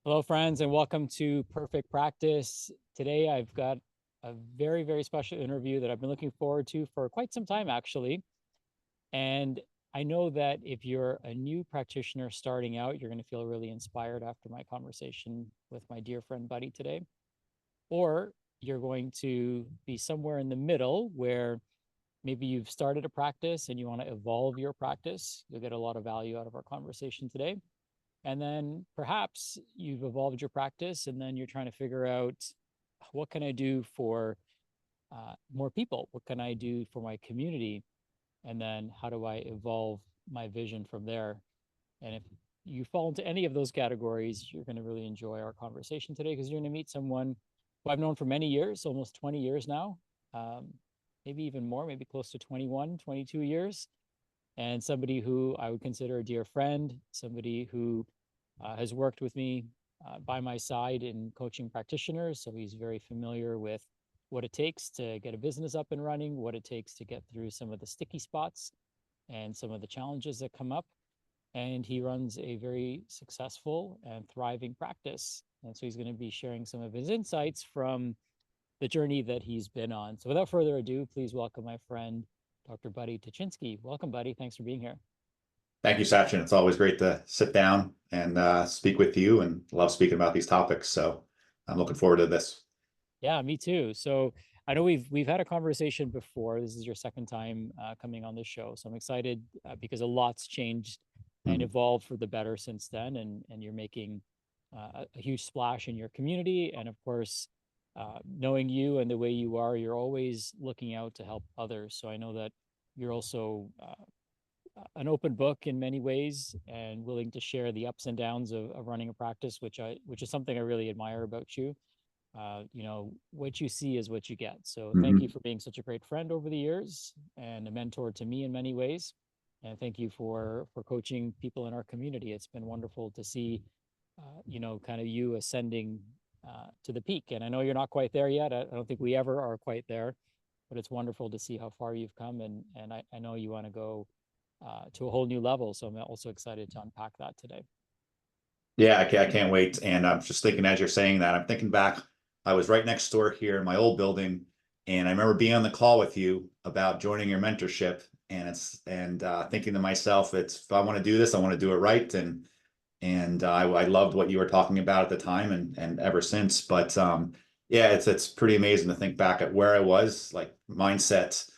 Hello, friends, and welcome to Perfect Practice. Today, I've got a very, very special interview that I've been looking forward to for quite some time, actually. And I know that if you're a new practitioner starting out, you're going to feel really inspired after my conversation with my dear friend Buddy today. Or you're going to be somewhere in the middle where maybe you've started a practice and you want to evolve your practice. You'll get a lot of value out of our conversation today. And then perhaps you've evolved your practice and then you're trying to figure out what can I do for more people? What can I do for my community? And then how do I evolve my vision from there? And if you fall into any of those categories, you're going to really enjoy our conversation today because you're going to meet someone who I've known for many years, almost 20 years now, um, maybe even more, maybe close to 21, 22 years. And somebody who I would consider a dear friend, somebody who has worked with me by my side in coaching practitioners. So he's very familiar with what it takes to get a business up and running, what it takes to get through some of the sticky spots and some of the challenges that come up. And he runs a very successful and thriving practice. And so he's going to be sharing some of his insights from the journey that he's been on. So without further ado, please welcome my friend, Dr. Buddy Touchinsky. Welcome, Buddy. Thanks for being here. Thank you, Sachin. It's always great to sit down and speak with you, and love speaking about these topics. So I'm looking forward to this. Yeah, me too. So I know we've had a conversation before. This is your second time coming on this show, so I'm excited because a lot's changed and Mhm. evolved for the better since then, and you're making a huge splash in your community. And of course, knowing you and the way you are, you're always looking out to help others. So I know that you're also an open book in many ways and willing to share the ups and downs of running a practice, which is something I really admire about you. What you see is what you get. So thank you Mhm. for being such a great friend over the years and a mentor to me in many ways. And thank you for coaching people in our community. It's been wonderful to see, kind of you ascending to the peak. And I know you're not quite there yet. I don't think we ever are quite there, but it's wonderful to see how far you've come. And I know you want to go to a whole new level. So I'm also excited to unpack that today. Yeah, I can't wait. And I'm just thinking as you're saying that, I'm thinking back. I was right next door here in my old building, and I remember being on the call with you about joining your mentorship. And thinking to myself, it's if I want to do this, I want to do it right. And I loved what you were talking about at the time, and ever since. But yeah, it's pretty amazing to think back at where I was, like mindset,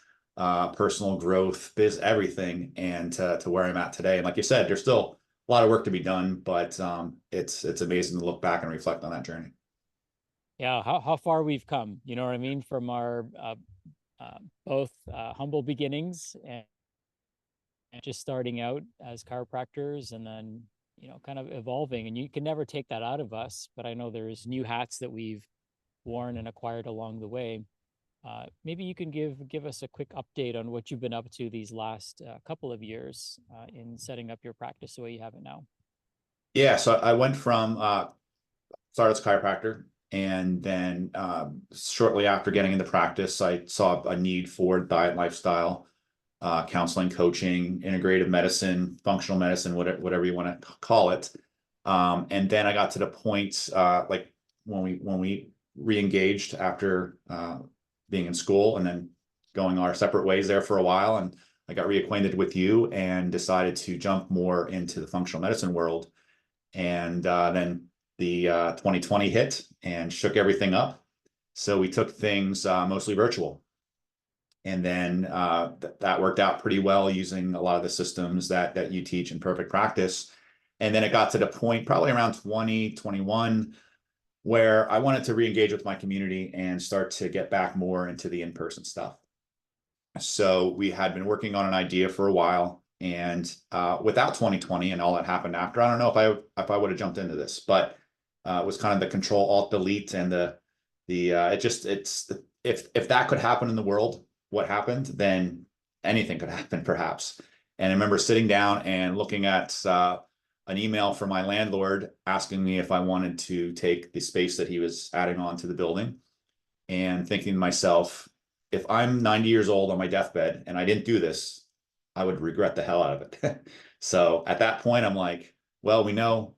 personal growth, biz, everything, and to where I'm at today. And like you said, there's still a lot of work to be done, but it's amazing to look back and reflect on that journey. Yeah, how far we've come, you know what I mean, from our both humble beginnings and just starting out as chiropractors and then, kind of evolving. And you can never take that out of us, but I know there's new hats that we've worn and acquired along the way. Maybe you can give us a quick update on what you've been up to these last couple of years in setting up your practice the way you have it now. Yeah, so I went from started as a chiropractor, and then shortly after getting into practice, I saw a need for diet, lifestyle, counseling, coaching, integrative medicine, functional medicine, whatever you want to call it. And then I got to the point like when we re-engaged after being in school, and then going our separate ways there for a while, and I got reacquainted with you and decided to jump more into the functional medicine world. And then the 2020 hit and shook everything up. So we took things mostly virtual. And then that worked out pretty well using a lot of the systems that you teach in Perfect Practice. And then it got to the point probably around 2021 where I wanted to re-engage with my community and start to get back more into the in-person stuff. So we had been working on an idea for a while, and without 2020 and all that happened after, I don't know if I would have jumped into this, but it was kind of the Control Alt Delete and the it's if that could happen in the world, what happened, then anything could happen perhaps. And I remember sitting down and looking at an email from my landlord asking me if I wanted to take the space that he was adding on to the building, and thinking to myself, if I'm 90 years old on my deathbed and I didn't do this, I would regret the hell out of it. So at that point, I'm like, well, we know,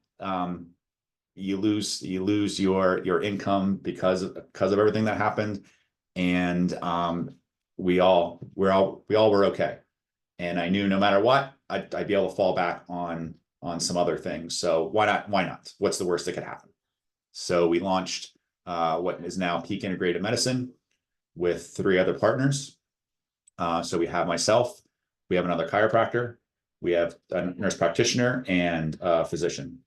you lose your income because of everything that happened. And we all were okay. And I knew no matter what, I'd be able to fall back on some other things. So why not? Why not? What's the worst that could happen? So we launched what is now Peak Integrated Medicine with 3 other partners. So we have myself, we have another chiropractor, we have a nurse practitioner, and a physician.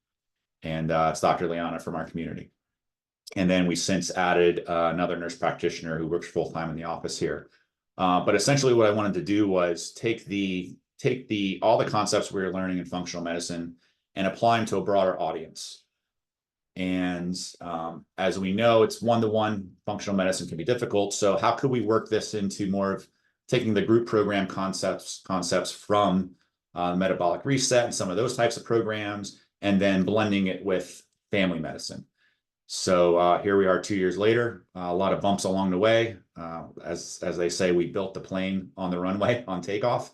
And it's Dr. Liana from our community. And then we since added another nurse practitioner who works full time in the office here. But essentially, what I wanted to do was take all the concepts we were learning in functional medicine and apply them to a broader audience. And as we know, it's one-to-one functional medicine can be difficult. So how could we work this into more of taking the group program concepts from metabolic reset and some of those types of programs, and then blending it with family medicine. So here we are 2 years later, a lot of bumps along the way. As they say, we built the plane on the runway on takeoff.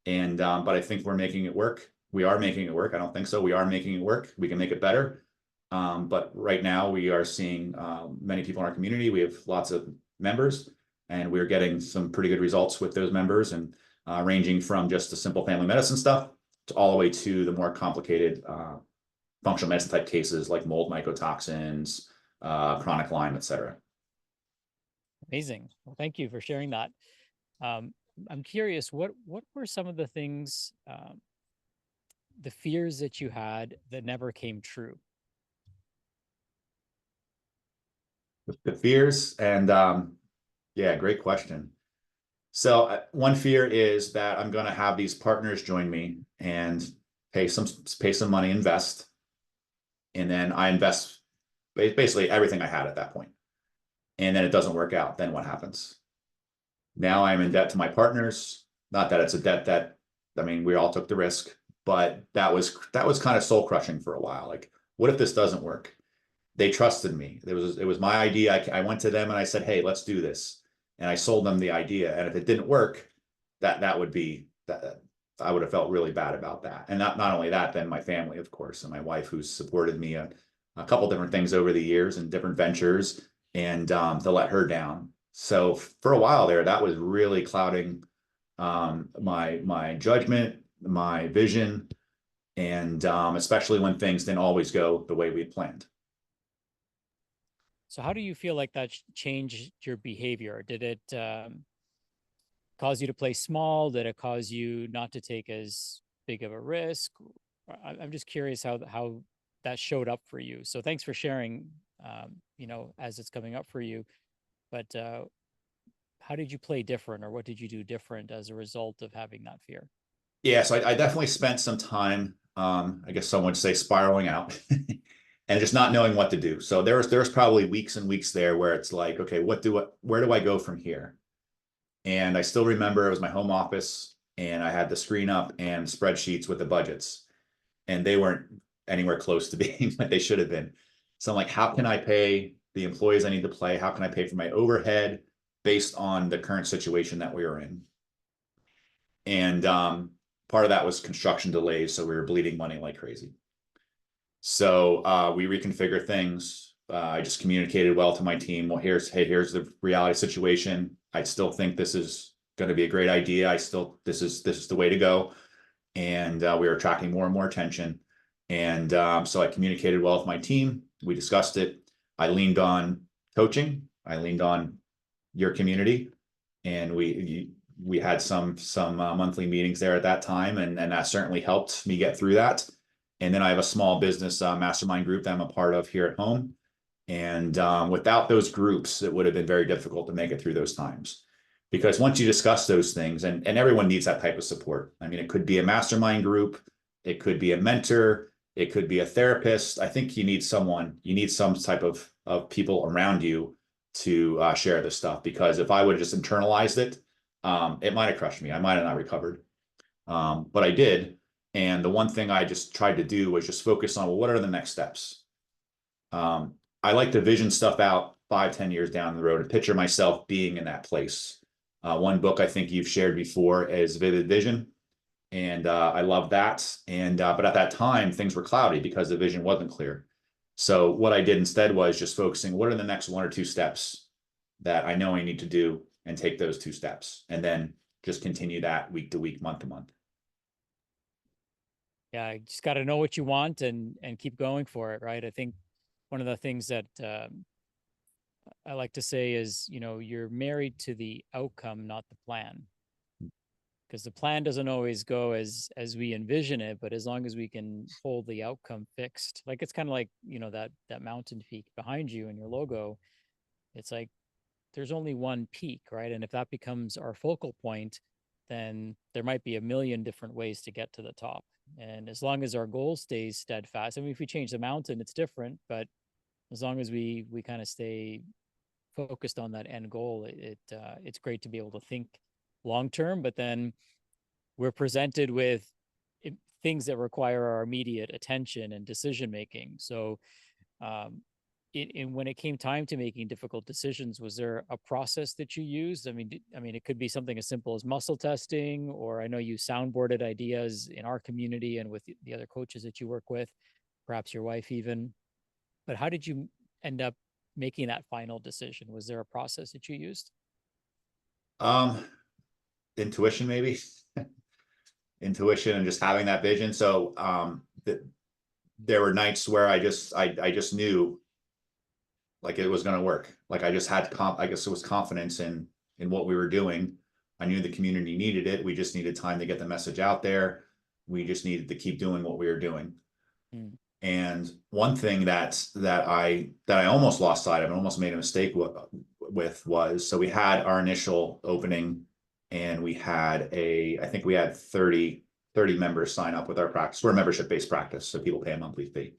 And but I think we're making it work. We are making it work. I don't think so. We are making it work. We can make it better. But right now we are seeing many people in our community. We have lots of members, and we're getting some pretty good results with those members, and ranging from just the simple family medicine stuff to all the way to the more complicated functional medicine type cases like mold mycotoxins, chronic Lyme, et cetera. Amazing. Well, thank you for sharing that. I'm curious, what were some of the things, the fears that you had that never came true? The fears, and yeah, great question. So one fear is that I'm going to have these partners join me and pay some money, invest, and then I invest basically everything I had at that point, and then it doesn't work out. Then what happens? Now I'm in debt to my partners. Not that it's a debt that, I mean, we all took the risk, but that was kind of soul crushing for a while. Like, what if this doesn't work? They trusted me. It was my idea. I went to them and I said, hey, let's do this. And I sold them the idea. And if it didn't work, that would be that I would have felt really bad about that. And not only that, then my family, of course, and my wife, who's supported me a couple different things over the years and different ventures, and to let her down. So for a while there, that was really clouding my judgment, my vision, and especially when things didn't always go the way we had planned. So how do you feel like that changed your behavior? Did it cause you to play small? Did it cause you not to take as big of a risk? I'm just curious how that showed up for you. So thanks for sharing, as it's coming up for you. But how did you play different, or what did you do different as a result of having that fear? Yeah, so I definitely spent some time, I guess some would say, spiraling out and just not knowing what to do. So there's probably weeks and weeks there where it's like, okay, where do I go from here? And I still remember it was my home office, and I had the screen up and spreadsheets with the budgets, and they weren't anywhere close to being what they should have been. So I'm like, how can I pay the employees I need to pay? How can I pay for my overhead based on the current situation that we were in? And part of that was construction delays, so we were bleeding money like crazy. So we reconfigured things. I just communicated well to my team. Well, here's the reality situation. I still think this is going to be a great idea. This is the way to go. And we were attracting more and more attention. And so I communicated well with my team. We discussed it. I leaned on coaching. I leaned on your community, and we had some monthly meetings there at that time, and that certainly helped me get through that. And then I have a small business mastermind group that I'm a part of here at home. And without those groups, it would have been very difficult to make it through those times. Because once you discuss those things, and everyone needs that type of support. I mean, it could be a mastermind group, it could be a mentor, it could be a therapist. I think you need some type of people around you to share this stuff. Because if I would have just internalized it, it might have crushed me. I might have not recovered. But I did. And the one thing I just tried to do was just focus on, well, what are the next steps? I like to vision stuff out 5-10 years down the road and picture myself being in that place. One book I think you've shared before is Vivid Vision. And I love that. And but at that time, things were cloudy because the vision wasn't clear. So what I did instead was just focusing, what are the next 1 or 2 steps that I know I need to do, and take those 2 steps, and then just continue that week to week, month to month. Yeah, you just got to know what you want and keep going for it, right? I think one of the things that I like to say is, you're married to the outcome, not the plan, because the plan doesn't always go as we envision it, but as long as we can hold the outcome fixed, like it's kind of like, that mountain peak behind you in your logo. It's like there's only one peak, right? And if that becomes our focal point, then there might be a million different ways to get to the top. And as long as our goal stays steadfast, I mean, if we change the mountain, it's different, but as long as we kind of stay focused on that end goal, it's great to be able to think long term. But then we're presented with things that require our immediate attention and decision making. So, when it came time to making difficult decisions, was there a process that you used? I mean, it could be something as simple as muscle testing, or I know you soundboarded ideas in our community and with the other coaches that you work with, perhaps your wife even. But how did you end up making that final decision? Was there a process that you used? Um, Intuition, maybe. Intuition and just having that vision. So there were nights where I just knew like it was going to work. Like I just had I guess it was confidence in what we were doing. I knew the community needed it. We just needed time to get the message out there. We just needed to keep doing what we were doing. Mm. And one thing that I almost lost sight of and almost made a mistake with was, so we had our initial opening, and I think we had 30 members sign up with our practice. We're a membership-based practice, so people pay a monthly fee,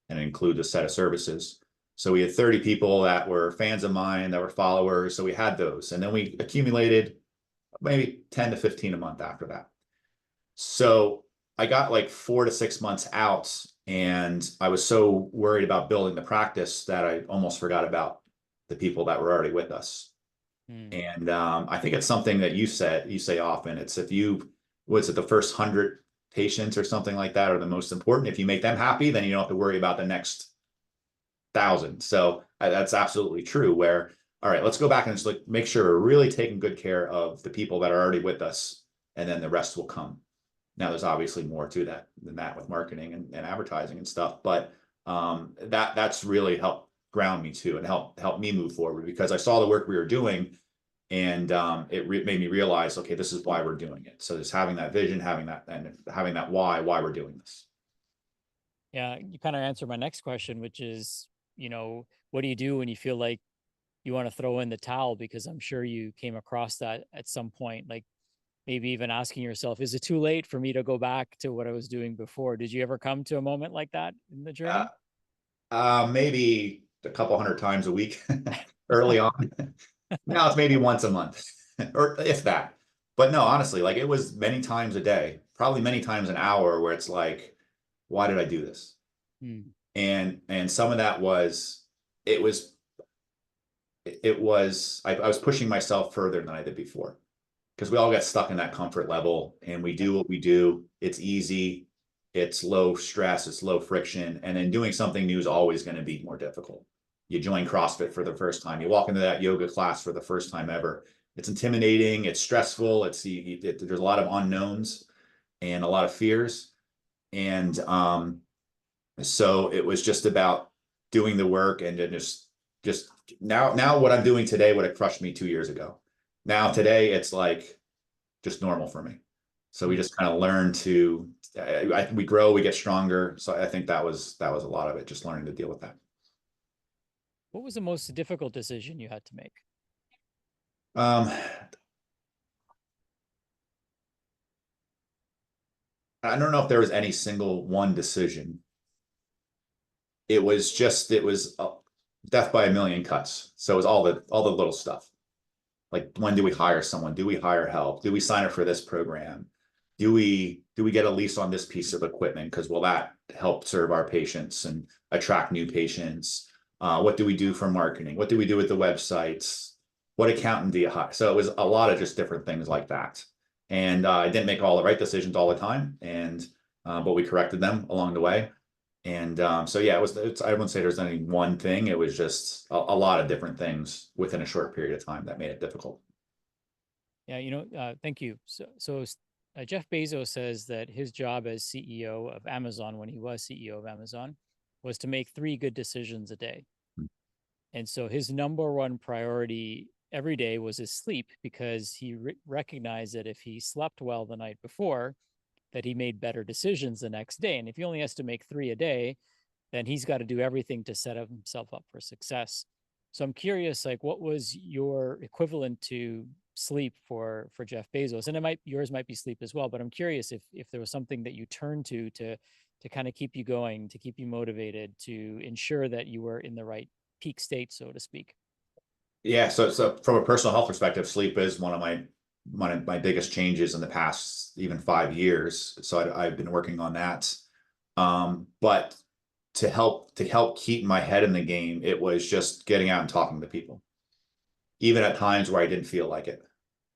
and it includes a set of services. So we had 30 people that were fans of mine, that were followers. So we had those, and then we accumulated maybe 10 to 15 a month after that. So I got like 4 to 6 months out, and I was so worried about building the practice that I almost forgot about the people that were already with us. Mm. And I think it's something that you say often. It's if you, what's it, the first 100 patients or something like that are the most important. If you make them happy, then you don't have to worry about the next 1,000. So that's absolutely true. Where, all right, let's go back and just like make sure we're really taking good care of the people that are already with us, and then the rest will come. Now, there's obviously more to that than that with marketing and advertising and stuff, but that's really helped ground me too, and help me move forward, because I saw the work we were doing, and it made me realize, okay, this is why we're doing it. So just having that vision, having that why we're doing this. Yeah, you kind of answered my next question, which is, what do you do when you feel like you want to throw in the towel? Because I'm sure you came across that at some point, like maybe even asking yourself, is it too late for me to go back to what I was doing before? Did you ever come to a moment like that in the Uh, journey? Maybe a couple hundred times a week early on. Now it's maybe once a month, or if that. But no, honestly, like it was many times a day, probably many times an hour, where it's like, why did I do this? Hmm. And some of that was, it was I was pushing myself further than I did before, because we all get stuck in that comfort level, and we Yep. do what we do. It's easy, it's low stress, it's low friction, and then doing something new is always going to be more difficult. You join CrossFit for the first time, you walk into that yoga class for the first time ever. It's intimidating, it's stressful, there's a lot of unknowns and a lot of fears, and so it was just about doing the work, and then just now what I'm doing today would have crushed me 2 years ago. Now today it's like just normal for me. So we Hmm. just kind of learn to we grow, we get stronger. So I think that was a lot of it, just learning to deal with that. What was the most difficult decision you had to make? Um, I don't know if there was any single one decision. It was death by a million cuts. So it was all the little stuff. Like, when do we hire someone? Do we hire help? Do we sign up for this program? Do we get a lease on this piece of equipment? Because will that help serve our patients and attract new patients? What do we do for marketing? What do we do with the websites? What accountant do you hire? So it was a lot of just different things like that. And I didn't make all the right decisions all the time, and but we corrected them along the way. And so yeah, I wouldn't say there's any one thing. It was just a lot of different things within a short period of time that made it difficult. Yeah, thank you. Jeff Bezos says that his job as CEO of Amazon, when he was CEO of Amazon, was to make 3 good decisions a day. And so his number one priority every day was his sleep, because he recognized that if he slept well the night before, that he made better decisions the next day. And if he only has to make 3 a day, then he's got to do everything to set himself up for success. So I'm curious, like, what was your equivalent to sleep for Jeff Bezos? And yours might be sleep as well, but I'm curious if there was something that you turned to kind of keep you going, to keep you motivated, to ensure that you were in the right peak state, so to speak. Yeah, so from a personal health perspective, sleep is one of my biggest changes in the past even 5 years. So I've been working on that. But to help keep my head in the game, it was just getting out and talking to people, even at times where I didn't feel like it.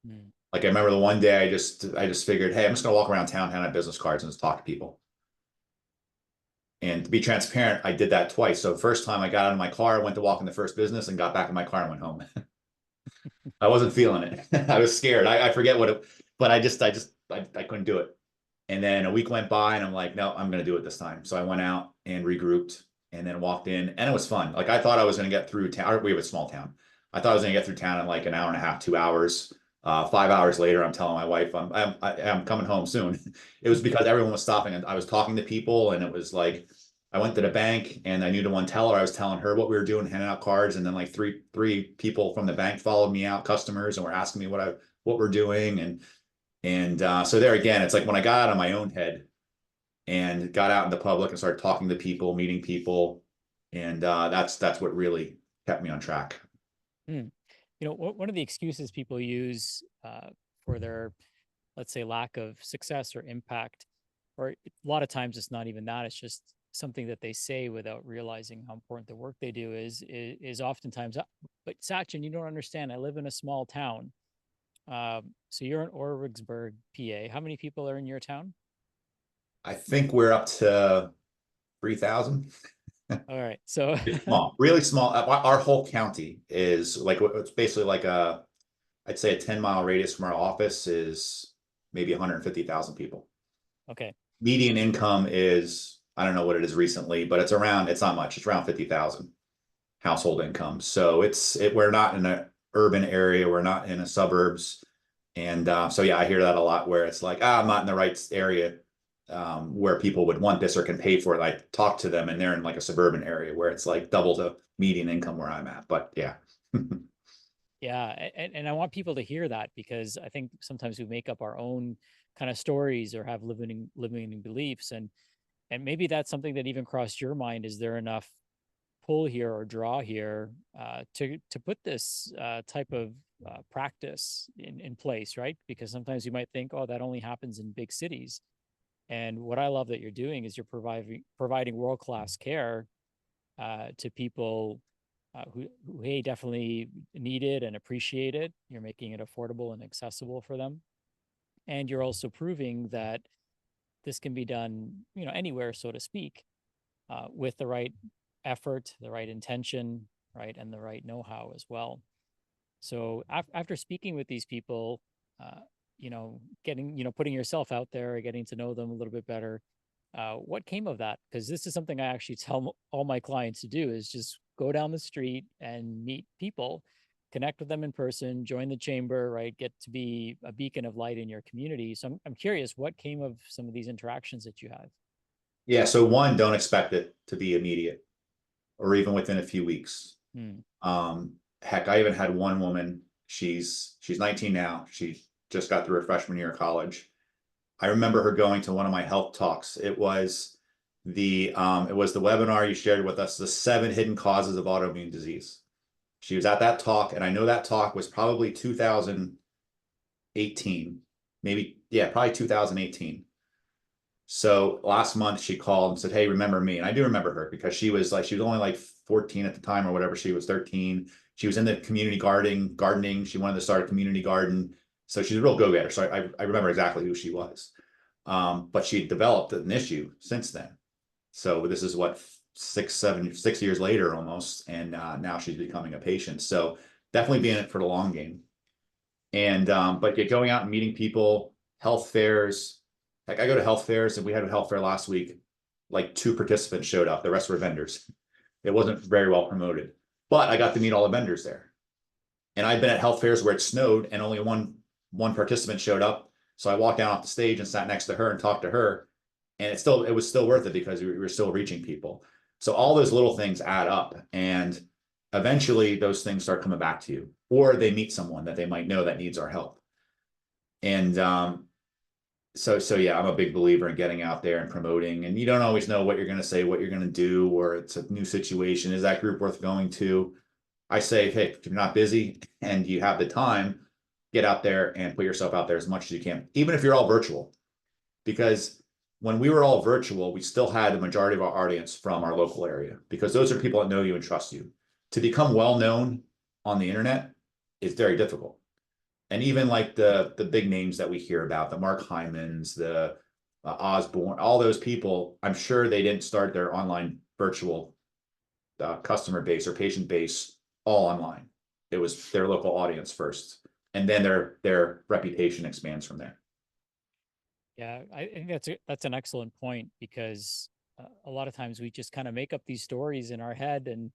Mm. Like I remember the one day I just figured, hey, I'm just gonna walk around town, hand out business cards, and just talk to people. And to be transparent, I did that twice. So first time I got out of my car, went to walk in the first business, and got back in my car and went home. I wasn't feeling it. I was scared. I forget what it, but I couldn't do it. And then a week went by and I'm like, no, I'm going to do it this time. So I went out and regrouped and then walked in, and it was fun. Like I thought I was going to get through town. We have a small town. I thought I was going to get through town in like an hour and a half, 2 hours. 5 hours later, I'm telling my wife I'm coming home soon. It was because everyone was stopping and I was talking to people, and it was like I went to the bank and I knew the one teller. I was telling her what we were doing, handing out cards, and then like three people from the bank followed me out, customers, and were asking me what we're doing. And so there again, it's like when I got out of my own head and got out in the public and started talking to people, meeting people, and that's what really kept me on track. Mm. One of the excuses people use for their, let's say, lack of success or impact, or a lot of times it's not even that, it's just something that they say without realizing how important the work they do is oftentimes, but Sachin, you don't understand. I live in a small town. So you're in Orwigsburg, PA. How many people are in your town? I think we're up to 3,000. All right. So It's small, really small. Our whole county is like it's basically like I'd say a 10-mile radius from our office is maybe 150,000 people. okay. Median income is, I don't know what it is recently, but it's not much. It's around 50,000 household income. So we're not in an urban area. We're not in a suburbs. And so, yeah, I hear that a lot where it's like, I'm not in the right area where people would want this or can pay for it. I talk to them and they're in like a suburban area where it's like double the median income where I'm at. But yeah. Yeah, and I want people to hear that, because I think sometimes we make up our own kind of stories or have limiting beliefs, and maybe that's something that even crossed your mind. Is there enough pull here or draw here to put this type of practice in place, right? Because sometimes you might think, oh, that only happens in big cities. And what I love that you're doing is you're providing world class care to people who hey, definitely need it and appreciate it. You're making it affordable and accessible for them, and you're also proving that this can be done, anywhere, so to speak, with the right effort, the right intention, right, and the right know-how as well. So after speaking with these people, uh, getting, putting yourself out there, getting to know them a little bit better, what came of that? Because this is something I actually tell all my clients to do, is just go down the street and meet people, connect with them in person, join the chamber, right? Get to be a beacon of light in your community. So I'm curious, what came of some of these interactions that you had? Yeah. So one, don't expect it to be immediate or even within a few weeks. Hmm. Heck, I even had one woman, she's 19 now. She just got through her freshman year of college. I remember her going to one of my health talks. It was the webinar you shared with us, the 7 hidden causes of autoimmune disease. She was at that talk, and I know that talk was probably 2018, maybe, yeah, probably 2018. So last month she called and said, hey, remember me? And I do remember her because she was only like 14 at the time or whatever. She was 13. She was in the community gardening. She wanted to start a community garden. So she's a real go-getter. So I remember exactly who she was. But she developed an issue since then. So this is what 6 years later almost, and now she's becoming a patient. So definitely be in it for the long game. And but yeah, going out and meeting people, health fairs. Like I go to health fairs, and we had a health fair last week. Like 2 participants showed up. The rest were vendors. It wasn't very well promoted, but I got to meet all the vendors there. And I've been at health fairs where it snowed and only one participant showed up. So I walked down off the stage and sat next to her and talked to her. And it was still worth it because we were still reaching people. So all those little things add up, and eventually those things start coming back to you, or they meet someone that they might know that needs our help. And so yeah, I'm a big believer in getting out there and promoting. And you don't always know what you're going to say, what you're going to do, or it's a new situation. Is that group worth going to? I say, hey, if you're not busy and you have the time, get out there and put yourself out there as much as you can, even if you're all virtual. Because when we were all virtual, we still had the majority of our audience from our local area, because those are people that know you and trust you. To become well known on the internet is very difficult. And even like the big names that we hear about, the Mark Hymans, the Osborne, all those people, I'm sure they didn't start their online virtual customer base or patient base all online. It was their local audience first, and then their reputation expands from there. Yeah, I think that's an excellent point because a lot of times we just kind of make up these stories in our head, and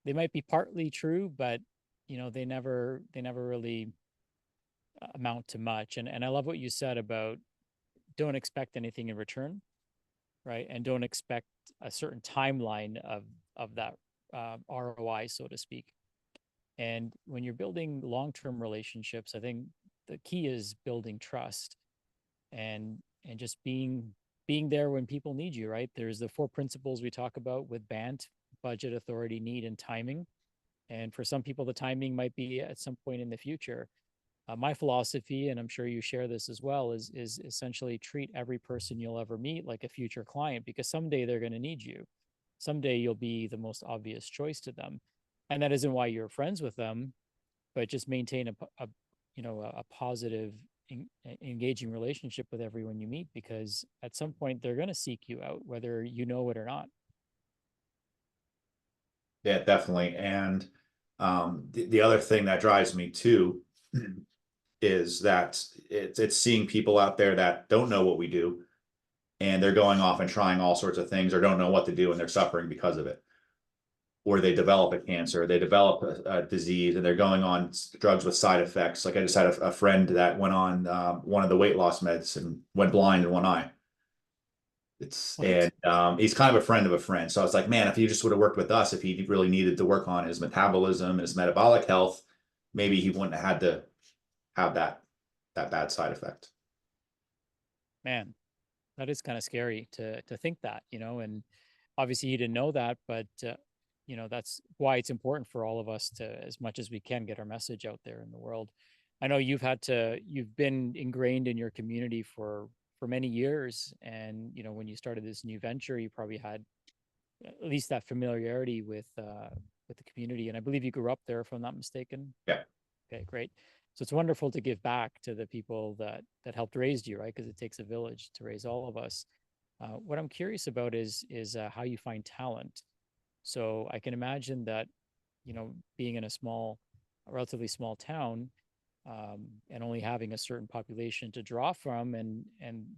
they might be partly true, but they never really amount to much. And I love what you said about don't expect anything in return, right? And don't expect a certain timeline of that ROI, so to speak. And when you're building long-term relationships, I think the key is building trust and just being there when people need you, right? There's the four principles we talk about with BANT: budget, authority, need, and timing. And for some people, the timing might be at some point in the future. My philosophy, and I'm sure you share this as well, is essentially treat every person you'll ever meet like a future client, because someday they're going to need you. Someday you'll be the most obvious choice to them, and that isn't why you're friends with them, but just maintain a positive, engaging relationship with everyone you meet, because at some point they're going to seek you out, whether you know it or not. Yeah, definitely. And the other thing that drives me too is that it's seeing people out there that don't know what we do, and they're going off and trying all sorts of things, or don't know what to do, and they're suffering because of it. Or they develop a cancer, they develop a disease, and they're going on drugs with side effects. Like I just had a friend that went on one of the weight loss meds and went blind in one eye. What? He's kind of a friend of a friend. So I was like, man, if he just would have worked with us, if he really needed to work on his metabolism and his metabolic health, maybe he wouldn't have had to have that bad side effect. Man, that is kind of scary to think that, and obviously you didn't know that, but that's why it's important for all of us to, as much as we can, get our message out there in the world. I know you've been ingrained in your community for many years, and when you started this new venture, you probably had at least that familiarity with the community, and I believe you grew up there, if I'm not mistaken. Yeah. Okay, great. So it's wonderful to give back to the people that helped raise you, right? Because it takes a village to raise all of us. What I'm curious about is how you find talent. So I can imagine that, being in a relatively small town, and only having a certain population to draw from, and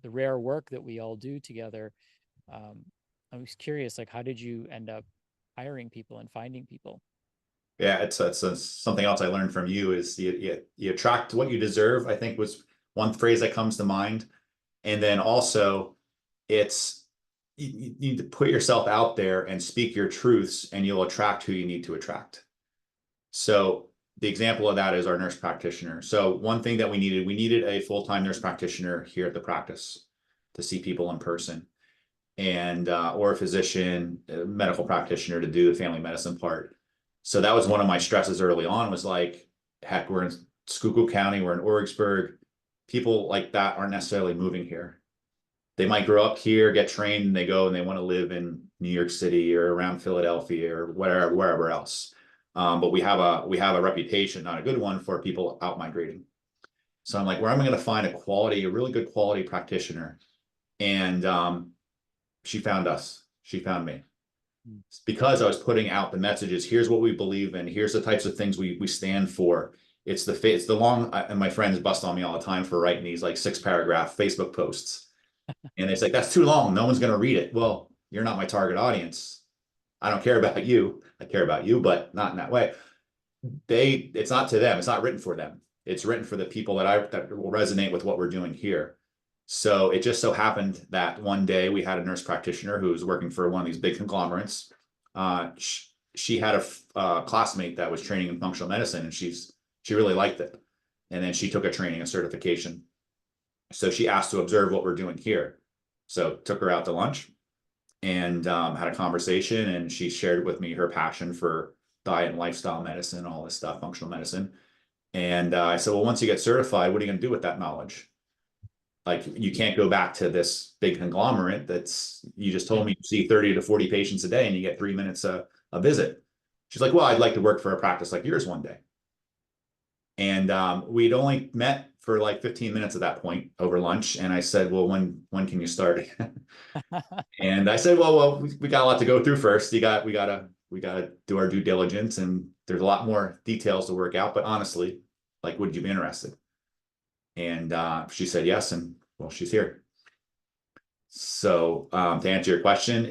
the rare work that we all do together. Um, I was curious, like, how did you end up hiring people and finding people? Yeah, it's something else I learned from you is you attract what you deserve, I think was one phrase that comes to mind. And then also it's you need to put yourself out there and speak your truths, and you'll attract who you need to attract. So the example of that is our nurse practitioner. So one thing that we needed a full-time nurse practitioner here at the practice to see people in person, and or a physician, a medical practitioner to do the family medicine part. So that was one of my stresses early on, was like, heck, we're in Schuylkill County, we're in Origsburg. People like that aren't necessarily moving here. They might grow up here, get trained, and they go and they want to live in New York City or around Philadelphia or wherever else. But we have a reputation, not a good one, for people out migrating. So I'm like, where am I going to find a really good quality practitioner? And she found us. She found me. Mm. It's because I was putting out the messages. Here's what we believe in. Here's the types of things we stand for. It's the long, and my friends bust on me all the time for writing these like 6-paragraph Facebook posts. And it's like, that's too long. No one's going to read it. Well, you're not my target audience. I don't care about you. I care about you, but not in that way. It's not to them. It's not written for them. It's written for the people that will resonate with what we're doing here. So it just so happened that one day we had a nurse practitioner who was working for one of these big conglomerates. She had a classmate that was training in functional medicine, and she really liked it. And then she took a training, a certification. So she asked to observe what we're doing here. So took her out to lunch and had a conversation, and she shared with me her passion for diet and lifestyle medicine, all this stuff, functional medicine. And I said, well, once you get certified, what are you going to do with that knowledge? Like, you can't go back to this big conglomerate you just told me you see 30 to 40 patients a day and you get 3 minutes a visit. She's like, well, I'd like to work for a practice like yours one day. And we'd only met for like 15 minutes at that point over lunch. And I said, well, when can you start? And I said, well, we got a lot to go through first. We gotta do our due diligence, and there's a lot more details to work out. But honestly, like, would you be interested? And she said yes, and well, she's here. So to answer your question,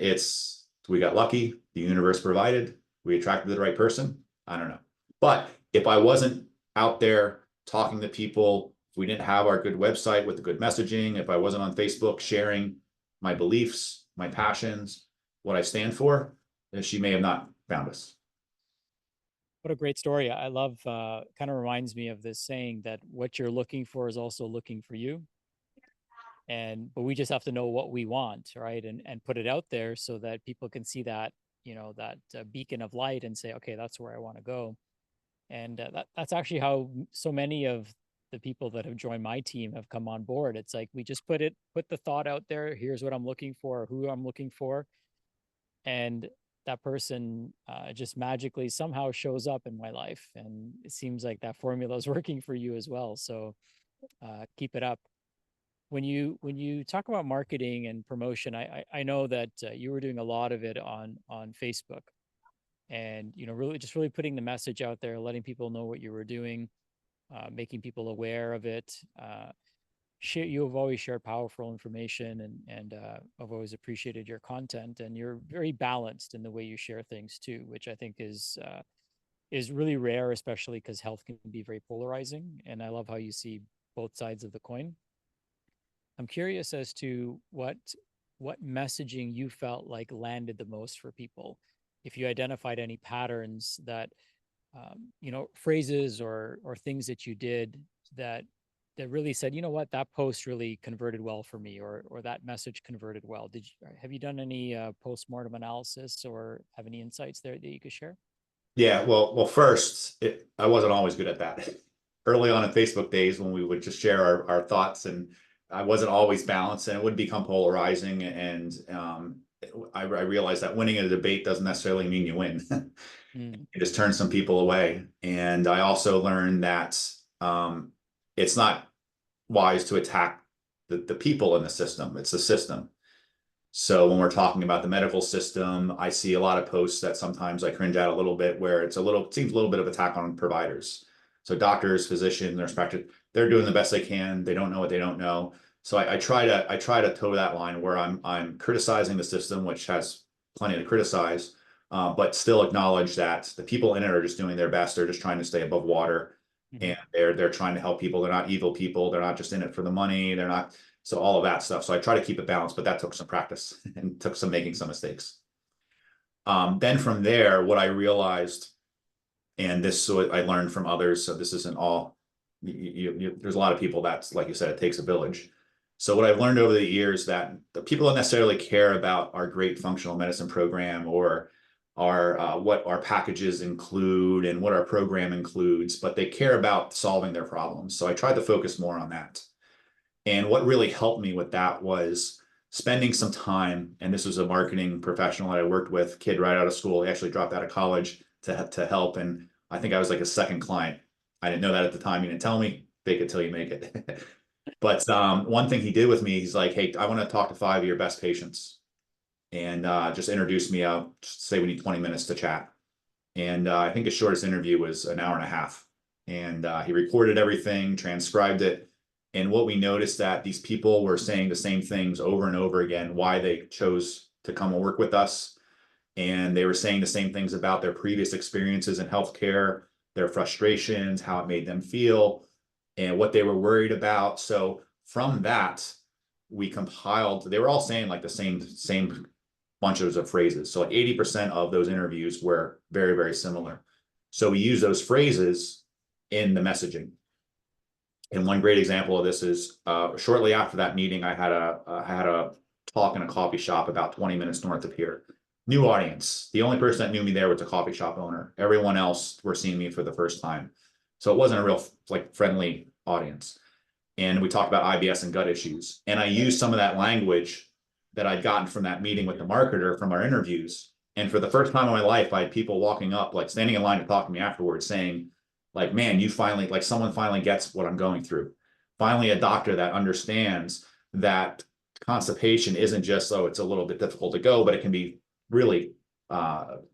we got lucky. The universe provided. We attracted the right person. I don't know. But if I wasn't out there talking to people, if we didn't have our good website with the good messaging, if I wasn't on Facebook sharing my beliefs, my passions, what I stand for, then she may have not found us. What a great story. I love, kind of reminds me of this saying that what you're looking for is also looking for you. But we just have to know what we want, right? And put it out there so that people can see that, that beacon of light and say, okay, that's where I want to go. And that's actually how so many of the people that have joined my team have come on board. It's like, we just put the thought out there. Here's what I'm looking for, who I'm looking for. And that person just magically somehow shows up in my life. And it seems like that formula is working for you as well. So keep it up. When you talk about marketing and promotion, I know that you were doing a lot of it on Facebook, and really putting the message out there, letting people know what you were doing, making people aware of it. You have always shared powerful information, and I've always appreciated your content, and you're very balanced in the way you share things too, which I think is really rare, especially because health can be very polarizing. And I love how you see both sides of the coin. I'm curious as to what messaging you felt like landed the most for people. If you identified any patterns that phrases or things that you did that really said, you know what, that post really converted well for me, or that message converted well. Have you done any post-mortem analysis or have any insights there that you could share? Yeah, well, first, I wasn't always good at that. Early on in Facebook days, when we would just share our thoughts, and I wasn't always balanced, and it would become polarizing. And I realized that winning in a debate doesn't necessarily mean you win. Mm. It just turns some people away. And I also learned that it's not wise to attack the people in the system. It's the system. So when we're talking about the medical system, I see a lot of posts that sometimes I cringe at a little bit, where it seems a little bit of attack on providers. So doctors, physicians, nurse practitioners, they're doing the best they can. They don't know what they don't know. So I try to toe that line where I'm criticizing the system, which has plenty to criticize, but still acknowledge that the people in it are just doing their best. They're just trying to stay above water, Mm-hmm. and they're trying to help people. They're not evil people. They're not just in it for the money. They're not. So all of that stuff. So I try to keep it balanced, but that took some practice and took some making some mistakes. Then from there, what I realized, and this so I learned from others, so this isn't all, there's a lot of people that's, like you said, it takes a village. So what I've learned over the years, that the people don't necessarily care about our great functional medicine program, or our what our packages include and what our program includes, but they care about solving their problems. So I tried to focus more on that. And what really helped me with that was spending some time, and this was a marketing professional that I worked with, kid right out of school. He actually dropped out of college to help. And I think I was like a second client. I didn't know that at the time. He didn't tell me. Fake it till you make it. But one thing he did with me, he's like, hey, I want to talk to 5 of your best patients. and just introduced me out, say we need 20 minutes to chat. And I think his shortest interview was an hour and a half. And he recorded everything, transcribed it. And what we noticed that these people were saying the same things over and over again, why they chose to come and work with us. And they were saying the same things about their previous experiences in healthcare, their frustrations, how it made them feel, and what they were worried about. So from that, we compiled, they were all saying like the same bunches of phrases. So like 80% of those interviews were very, very similar. So we use those phrases in the messaging. And one great example of this is shortly after that meeting, I had a talk in a coffee shop about 20 minutes north of here. New audience. The only person that knew me there was a coffee shop owner. Everyone else were seeing me for the first time. So it wasn't a real like friendly audience. And we talked about IBS and gut issues. And I used some of that language that I'd gotten from that meeting with the marketer from our interviews. And for the first time in my life, I had people walking up, like standing in line to talk to me afterwards, saying, like, man, you finally, like, someone finally gets what I'm going through. Finally, a doctor that understands that constipation isn't just, oh, it's a little bit difficult to go, but it can be really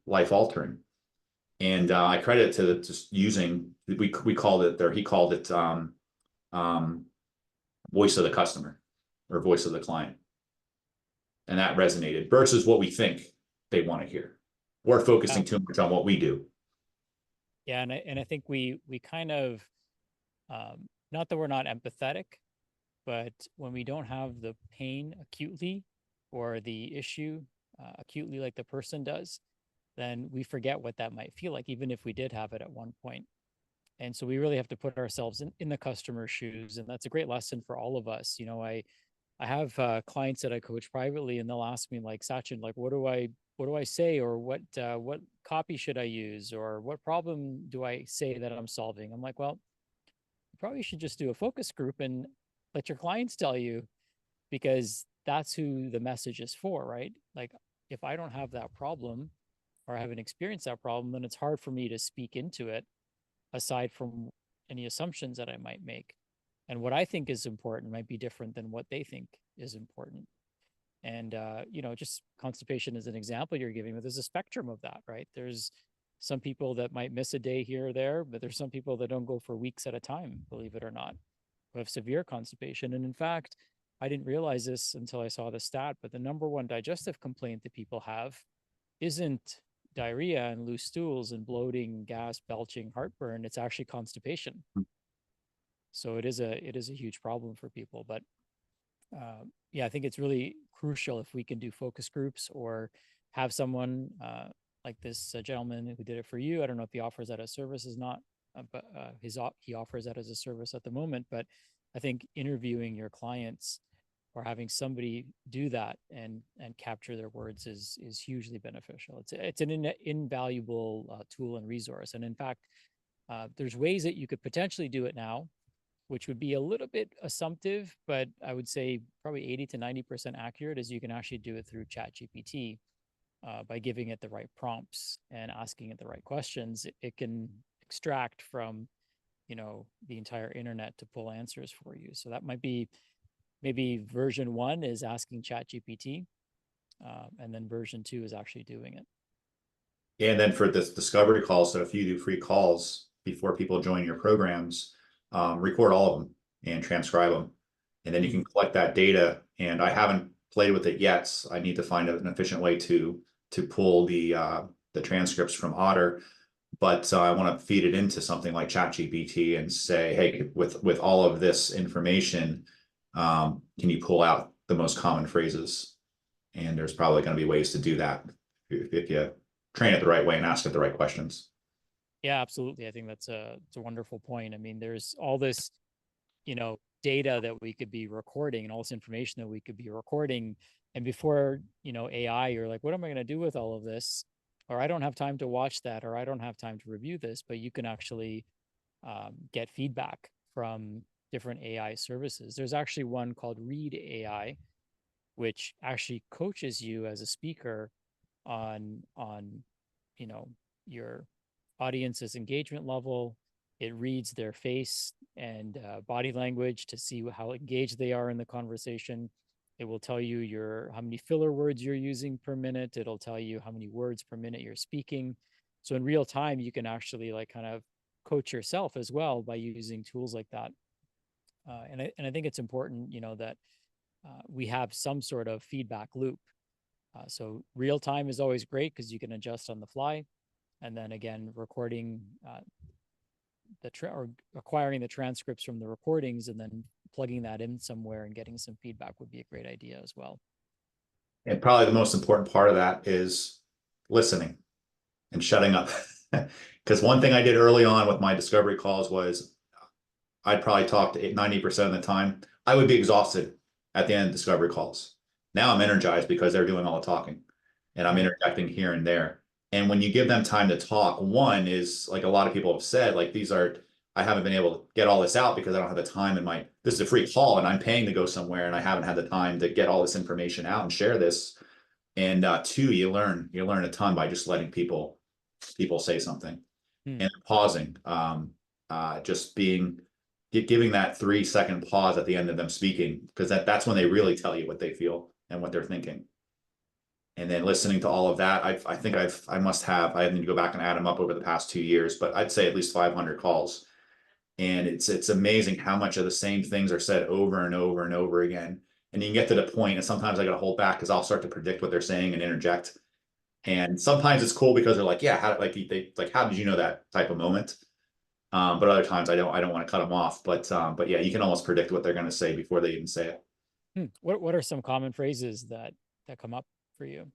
life altering. And I credit it to just using, we called it there, he called it um, voice of the customer or voice of the client. And that resonated versus what we think they want to hear. We're Yeah, focusing too much on what we do. yeah, and I think we kind of not that we're not empathetic, but when we don't have the pain acutely or the issue acutely like the person does, then we forget what that might feel like, even if we did have it at one point. And so we really have to put ourselves in the customer's shoes. And that's a great lesson for all of us. You know, I have clients that I coach privately, and they'll ask me like, Sachin, like, what do I say, or what copy should I use, or what problem do I say that I'm solving? I'm like, well, you probably should just do a focus group and let your clients tell you, because that's who the message is for, right? Like, if I don't have that problem or I haven't experienced that problem, then it's hard for me to speak into it aside from any assumptions that I might make. And what I think is important might be different than what they think is important. And you know, just constipation as an example you're giving, but there's a spectrum of that, right? There's some people that might miss a day here or there, but there's some people that don't go for weeks at a time, believe it or not, who have severe constipation. And in fact, I didn't realize this until I saw the stat, but the number one digestive complaint that people have isn't diarrhea and loose stools and bloating, gas, belching, heartburn. It's actually constipation. So it is a huge problem for people. But yeah, I think it's really crucial if we can do focus groups or have someone like this gentleman who did it for you. I don't know if he offers that as service is not, but he offers that as a service at the moment. But I think interviewing your clients or having somebody do that and capture their words is hugely beneficial. It's an invaluable tool and resource. And in fact, there's ways that you could potentially do it now, which would be a little bit assumptive, but I would say probably 80 to 90% accurate, as you can actually do it through ChatGPT by giving it the right prompts and asking it the right questions. It can extract from, you know, the entire internet to pull answers for you. So that might be maybe version one is asking ChatGPT, and then version two is actually doing it. And then for this discovery calls, so if you do free calls before people join your programs, record all of them and transcribe them. And then you can collect that data. And I haven't played with it yet. So I need to find an efficient way to pull the transcripts from Otter. But I want to feed it into something like ChatGPT and say, hey, with all of this information, can you pull out the most common phrases? And there's probably going to be ways to do that if you train it the right way and ask it the right questions. Yeah, absolutely. I think it's a wonderful point. I mean, there's all this, you know, data that we could be recording and all this information that we could be recording. And before, you know, AI, you're like, what am I going to do with all of this? Or I don't have time to watch that, or I don't have time to review this. But you can actually get feedback from different AI services. There's actually one called Read AI, which actually coaches you as a speaker on you know, your audience's engagement level. It reads their face and body language to see how engaged they are in the conversation. It will tell you how many filler words you're using per minute. It'll tell you how many words per minute you're speaking. So in real time, you can actually like kind of coach yourself as well by using tools like that. And I think it's important, that we have some sort of feedback loop. So real time is always great because you can adjust on the fly. And then again, recording or acquiring the transcripts from the recordings and then plugging that in somewhere and getting some feedback would be a great idea as well. And probably the most important part of that is listening and shutting up. Because one thing I did early on with my discovery calls was I'd probably talk to 90% of the time. I would be exhausted at the end of discovery calls. Now I'm energized because they're doing all the talking and I'm interjecting here and there. And when you give them time to talk, one is like a lot of people have said, like I haven't been able to get all this out because I don't have the time this is a free call and I'm paying to go somewhere and I haven't had the time to get all this information out and share this. And two, you learn a ton by just letting people say something and pausing, just giving that 3-second pause at the end of them speaking, because that's when they really tell you what they feel and what they're thinking. And then listening to all of that, I think I need to go back and add them up over the past 2 years, but I'd say at least 500 calls. And it's amazing how much of the same things are said over and over and over again. And you can get to the point, and sometimes I got to hold back because I'll start to predict what they're saying and interject. And sometimes it's cool because they're like, yeah, how did you know that type of moment? But other times I don't want to cut them off. But yeah, you can almost predict what they're going to say before they even say it. What are some common phrases that come up for you?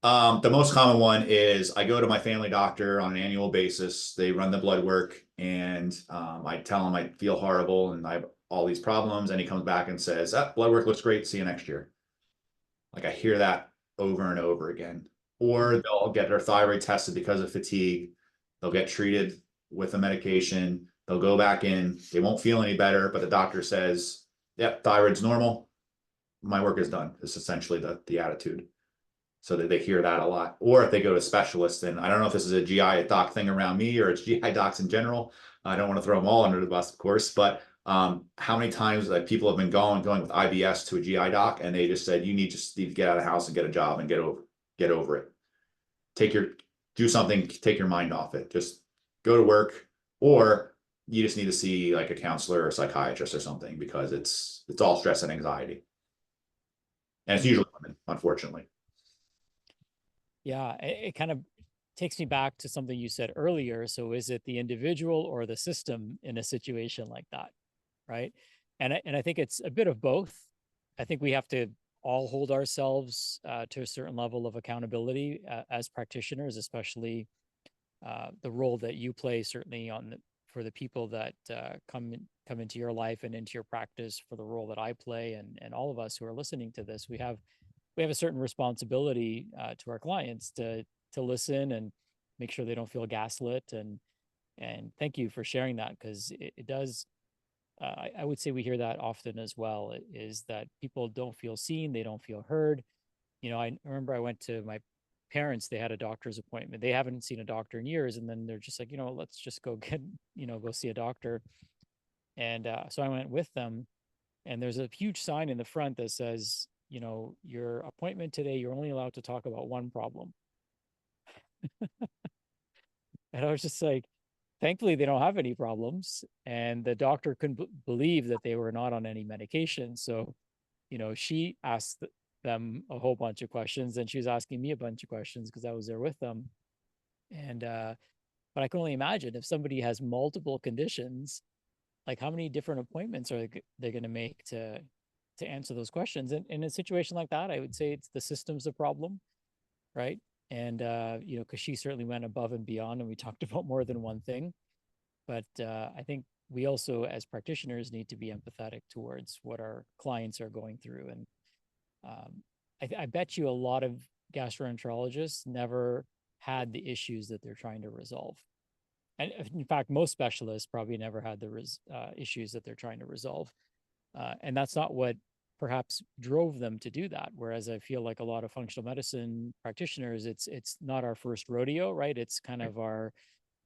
The most common one is I go to my family doctor on an annual basis. They run the blood work, and I tell him I feel horrible and I have all these problems, and he comes back and says, blood work looks great. See you next year. Like I hear that over and over again. Or they'll get their thyroid tested because of fatigue. They'll get treated with a medication. They'll go back in. They won't feel any better, but the doctor says, yep, thyroid's normal. My work is done. It's essentially the attitude. So that they hear that a lot. Or if they go to specialists, and I don't know if this is a GI doc thing around me or it's GI docs in general. I don't want to throw them all under the bus, of course, but how many times like people have been going with IBS to a GI doc and they just said, you need to get out of the house and get a job and get over it. Do something, take your mind off it. Just go to work, or you just need to see like a counselor or a psychiatrist or something because it's all stress and anxiety. And it's usually women, unfortunately. Yeah, it kind of takes me back to something you said earlier. So is it the individual or the system in a situation like that? Right. And I think it's a bit of both. I think we have to all hold ourselves to a certain level of accountability as practitioners, especially the role that you play certainly for the people that come into your life and into your practice, for the role that I play, and all of us who are listening to this. We have a certain responsibility to our clients to listen and make sure they don't feel gaslit. And thank you for sharing that, because it does. I would say we hear that often as well, is that people don't feel seen, they don't feel heard. I remember I went to my parents, they had a doctor's appointment. They haven't seen a doctor in years. And then they're just like, let's just go go see a doctor. And so I went with them, and there's a huge sign in the front that says, your appointment today, you're only allowed to talk about one problem. And I was just like, thankfully, they don't have any problems. And the doctor couldn't believe that they were not on any medication. So, she asked them a whole bunch of questions, and she was asking me a bunch of questions because I was there with them. And, but I can only imagine if somebody has multiple conditions, like how many different appointments are they going to make to answer those questions. And in a situation like that, I would say it's the system's a problem, right? And because she certainly went above and beyond, and we talked about more than one thing. But I think we also, as practitioners, need to be empathetic towards what our clients are going through. And I bet you a lot of gastroenterologists never had the issues that they're trying to resolve. And in fact, most specialists probably never had the issues that they're trying to resolve. And that's not what perhaps drove them to do that. Whereas I feel like a lot of functional medicine practitioners, it's not our first rodeo, right? It's kind of our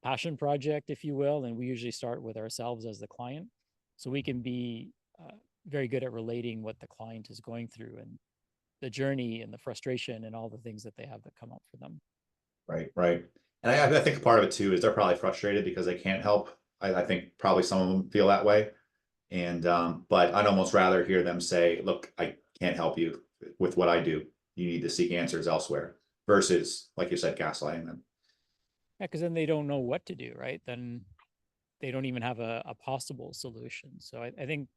passion project, if you will. And we usually start with ourselves as the client. So we can be very good at relating what the client is going through and the journey and the frustration and all the things that they have that come up for them. Right, right. And I think part of it too is they're probably frustrated because they can't help. I think probably some of them feel that way. And but I'd almost rather hear them say, look, I can't help you with what I do. You need to seek answers elsewhere versus, like you said, gaslighting them. Yeah, because then they don't know what to do, right? Then they don't even have a possible solution. So I think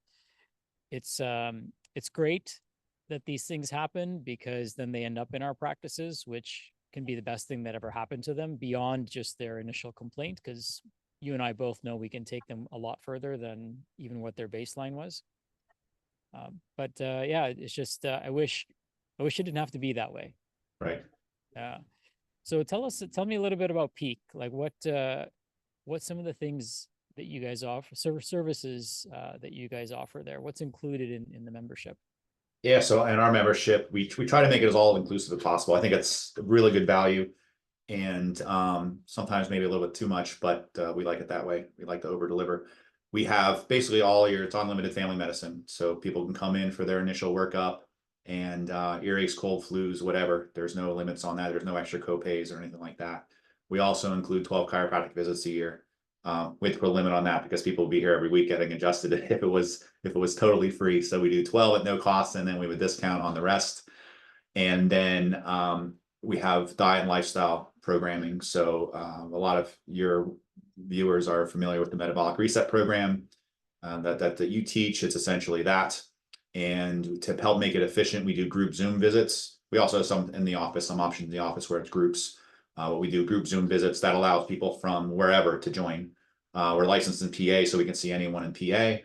it's great that these things happen because then they end up in our practices, which can be the best thing that ever happened to them beyond just their initial complaint. Because you and I both know we can take them a lot further than even what their baseline was. But yeah, it's just I wish it didn't have to be that way. Right. Yeah. So tell me a little bit about Peak. Like what's some of the things that you guys offer, services that you guys offer there? What's included in the membership? Yeah, so in our membership, we try to make it as all inclusive as possible. I think it's really good value and sometimes maybe a little bit too much, but we like it that way. We like to over deliver. We have basically all year, it's unlimited family medicine. So people can come in for their initial workup and earaches, cold flus, whatever. There's no limits on that. There's no extra copays or anything like that. We also include 12 chiropractic visits a year. We have to put a limit on that because people will be here every week getting adjusted if it was totally free. So we do 12 at no cost, and then we have a discount on the rest. And then we have diet and lifestyle programming. So a lot of your viewers are familiar with the metabolic reset program that you teach. It's essentially that. And to help make it efficient, we do group Zoom visits. We also have some in the office, some options in the office where it's groups. But we do group Zoom visits that allows people from wherever to join. We're licensed in PA, so we can see anyone in PA.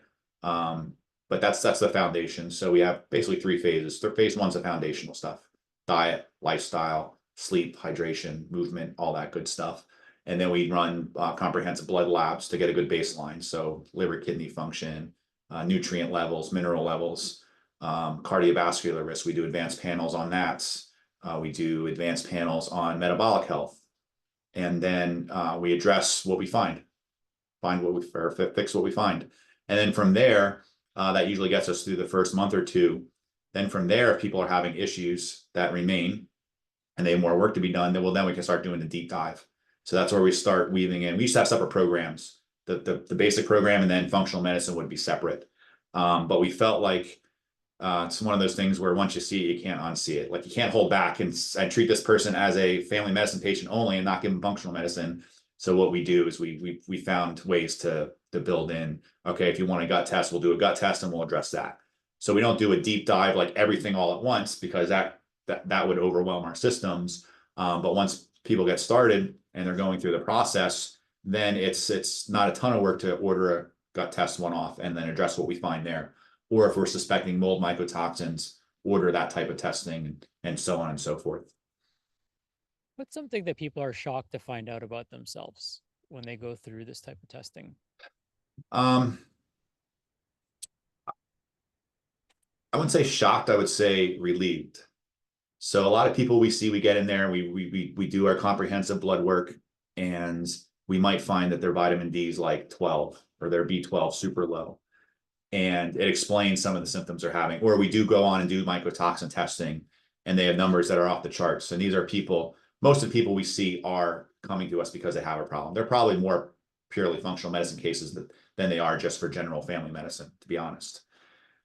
But that's the foundation. So we have basically three phases. Phase one's the foundational stuff: diet, lifestyle, sleep, hydration, movement, all that good stuff. And then we run comprehensive blood labs to get a good baseline. So liver, kidney function, nutrient levels, mineral levels, cardiovascular risk. We do advanced panels on that. We do advanced panels on metabolic health. And then we address what we find what we or fix what we find. And then from there, that usually gets us through the first month or two. Then from there, if people are having issues that remain and they have more work to be done, then we can start doing the deep dive. So that's where we start weaving in. We used to have separate programs. The basic program and then functional medicine would be separate. But we felt like it's one of those things where once you see it, you can't unsee it. Like you can't hold back and treat this person as a family medicine patient only and not give them functional medicine. So what we do is we found ways to build in, okay, if you want a gut test, we'll do a gut test and we'll address that. So we don't do a deep dive like everything all at once because that would overwhelm our systems. But once people get started and they're going through the process, then it's not a ton of work to order a gut test one off and then address what we find there. Or if we're suspecting mold mycotoxins, order that type of testing and so on and so forth. What's something that people are shocked to find out about themselves when they go through this type of testing? I wouldn't say shocked, I would say relieved. So a lot of people we see, we get in there, we do our comprehensive blood work, and we might find that their vitamin D is like 12 or their B12 super low. And it explains some of the symptoms they're having. Or we do go on and do mycotoxin testing, and they have numbers that are off the charts. And these are people, most of the people we see are coming to us because they have a problem. They're probably more purely functional medicine cases than they are just for general family medicine, to be honest.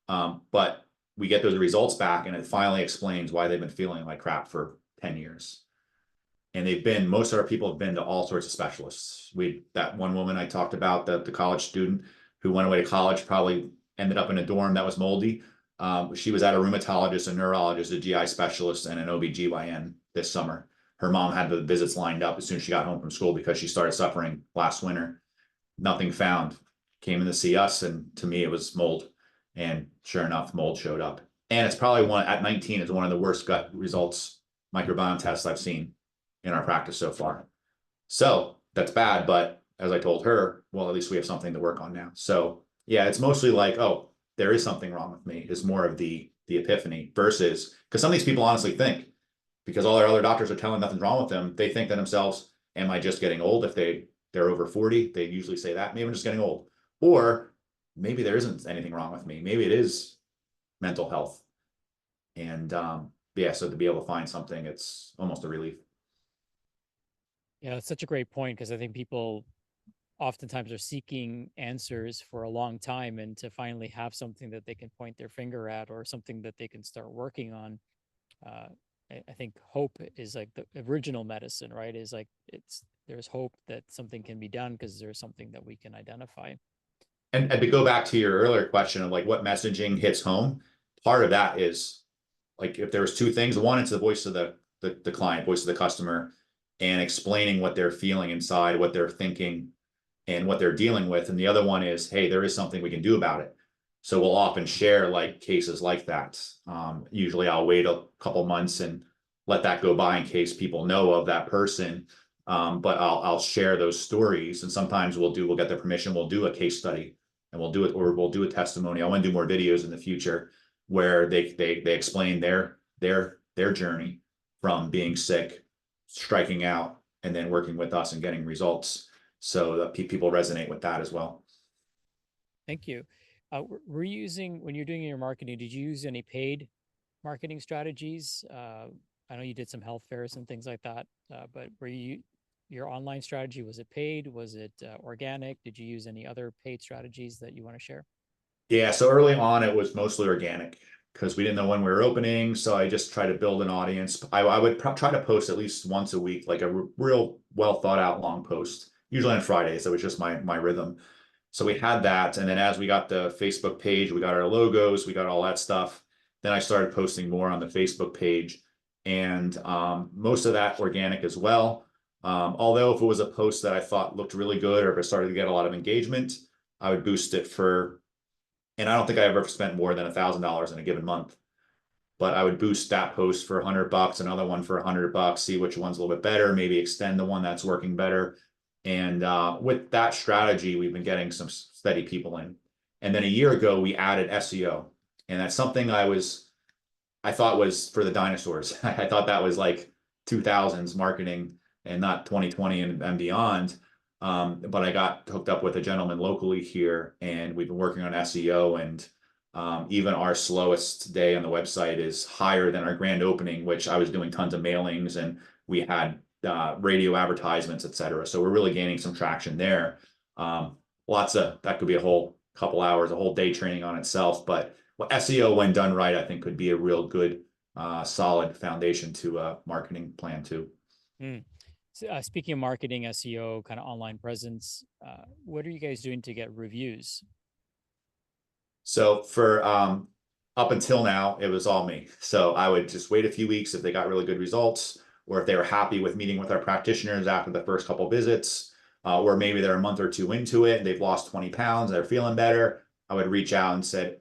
But we get those results back, and it finally explains why they've been feeling like crap for 10 years. And most of our people have been to all sorts of specialists. That one woman I talked about, the college student who went away to college, probably ended up in a dorm that was moldy. She was at a rheumatologist, a neurologist, a GI specialist, and an OB/GYN this summer. Her mom had the visits lined up as soon as she got home from school because she started suffering last winter. Nothing found. Came in to see us, and to me, it was mold. And sure enough, mold showed up. And it's probably at 19, it's one of the worst gut results microbiome tests I've seen in our practice so far. So that's bad, but as I told her, well, at least we have something to work on now. So yeah, it's mostly like, oh, there is something wrong with me, is more of the epiphany versus, because some of these people honestly think, because all their other doctors are telling nothing's wrong with them, they think to themselves, am I just getting old? If they're over 40, they usually say that, maybe I'm just getting old. Or maybe there isn't anything wrong with me. Maybe it is mental health. And yeah, so to be able to find something, it's almost a relief. Yeah, that's such a great point because I think people oftentimes are seeking answers for a long time, and to finally have something that they can point their finger at or something that they can start working on. uh, I think hope is like the original medicine, right? Is like there's hope that something can be done because there's something that we can identify. And to go back to your earlier question of like what messaging hits home, part of that is like if there was two things, one, it's the voice of the client, voice of the customer, and explaining what they're feeling inside, what they're thinking, and what they're dealing with. And the other one is, hey, there is something we can do about it. So we'll often share like cases like that. Usually I'll wait a couple months and let that go by in case people know of that person. But I'll share those stories, and sometimes we'll get their permission, we'll do a case study, and we'll do it, or we'll do a testimony. I want to do more videos in the future where they explain their journey from being sick, striking out, and then working with us and getting results, so that people resonate with that as well. Thank you. Were you using, when you're doing your marketing, did you use any paid marketing strategies? I know you did some health fairs and things like that, but were you, your online strategy, was it paid? Was it organic? Did you use any other paid strategies that you want to share? Yeah, so early on it was mostly organic because we didn't know when we were opening. So I just tried to build an audience. I would try to post at least once a week, like a real well thought out long post, usually on Fridays. That was just my rhythm. So we had that. And then as we got the Facebook page, we got our logos, we got all that stuff. Then I started posting more on the Facebook page, and most of that organic as well. Although if it was a post that I thought looked really good, or if it started to get a lot of engagement, I would boost it for, and I don't think I ever spent more than $1,000 in a given month. But I would boost that post for $100, another one for $100, see which one's a little bit better, maybe extend the one that's working better. And with that strategy, we've been getting some steady people in. And then a year ago, we added SEO, and that's something I thought was for the dinosaurs. I thought that was like 2000s marketing and not 2020 and beyond. But I got hooked up with a gentleman locally here, and we've been working on SEO. And even our slowest day on the website is higher than our grand opening, which I was doing tons of mailings, and we had radio advertisements, et cetera. So we're really gaining some traction there. Lots of that could be a whole couple hours, a whole day training on itself. But well, SEO, when done right, I think could be a real good, solid foundation to a marketing plan too. Mm. So, speaking of marketing, SEO, kind of online presence, what are you guys doing to get reviews? So for up until now, it was all me. So I would just wait a few weeks if they got really good results, or if they were happy with meeting with our practitioners after the first couple visits, or maybe they're a month or two into it and they've lost 20 pounds, they're feeling better. I would reach out and said,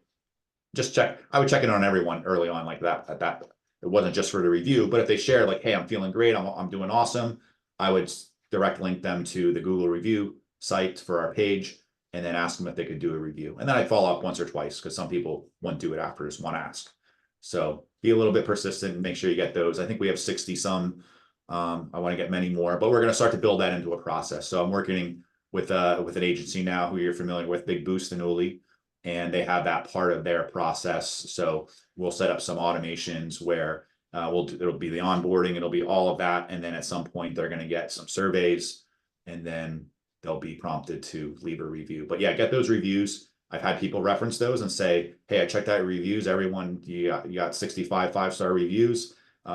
just check. I would check in on everyone early on like that. At that, it wasn't just for the review, but if they share like, "Hey, I'm feeling great. I'm doing awesome," I would direct link them to the Google review site for our page, and then ask them if they could do a review. And then I'd follow up once or twice because some people wouldn't do it after just one ask. So be a little bit persistent and make sure you get those. I think we have 60 some. I want to get many more, but we're going to start to build that into a process. So I'm working with an agency now who you're familiar with, Big Boost and Uli, and they have that part of their process. So we'll set up some automations where it'll be the onboarding, it'll be all of that, and then at some point they're going to get some surveys, and then they'll be prompted to leave a review. But yeah, get those reviews. I've had people reference those and say, "Hey, I checked out your reviews. Everyone, you got 65 5-star reviews."